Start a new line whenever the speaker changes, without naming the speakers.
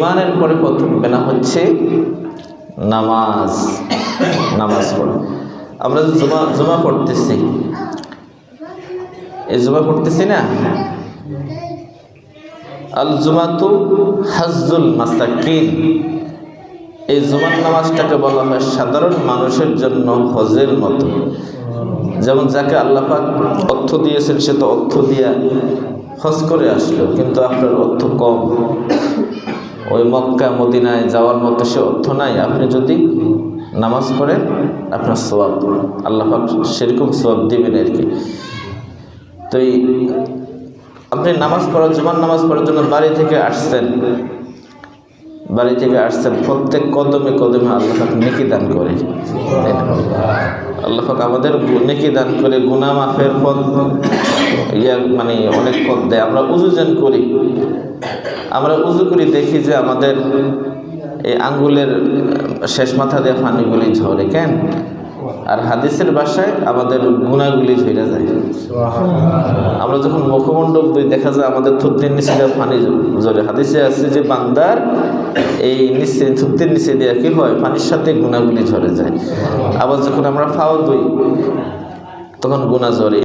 ইমানের পরে প্রথম বেনা হচ্ছে নামাজ। নামাজ পড়া আমরা জুমা পড়তেছি, এই জুমা পড়তেছি না, আল জুমাতু হাজ্জুল মাসাকিন। এই জুমার নামাজটাকে বলা হয় সাধারণ মানুষের জন্য হজের মতো। যেমন যাকে আল্লাহ পাক অর্থ দিয়েছেন সে তো অর্থ দিয়া হজ করে আসলো, কিন্তু আপনার অর্থ কম, ওই মক্কা মদিনায় যাওয়ার মতো সে অর্থ নাই। আপনি যদি নামাজ পড়েন আপনার সওয়াব আল্লাহ পাক সেরকম সওয়াব দিবেন আর কি। তো আপনি নামাজ পড়ার জুমার নামাজ পড়ার জন্য বাড়ি থেকে আসছেন, প্রত্যেক কদমে কদমে আল্লাহ পাক নেকি দান করে। আল্লাহ পাক আমাদের নেকি দান করে, গুনাহ মাফের পথ মানে অনেক পথ দেয়। আমরা উযু যেন করি, আমরা উযু করি দেখি যে আমাদের এই আঙ্গুলের শেষ মাথা দিয়ে পানিগুলি ঝরে কেন, আর হাদিসের ভাষায় আমাদের গুনাহগুলি ঝরে যায়। আমরা যখন মুখমণ্ডল দুই দেখা যায় আমাদের থুতনির নিচে দিয়ে পানি ঝরে। হাদিসে আছে যে বান্দার এই নিচে থুতনির নিচে দিয়ে কি হয়, পানির সাথে গুনাহগুলি ঝরে যায়। আবার যখন আমরা পাও দুই তখন গুনাহ ঝরে।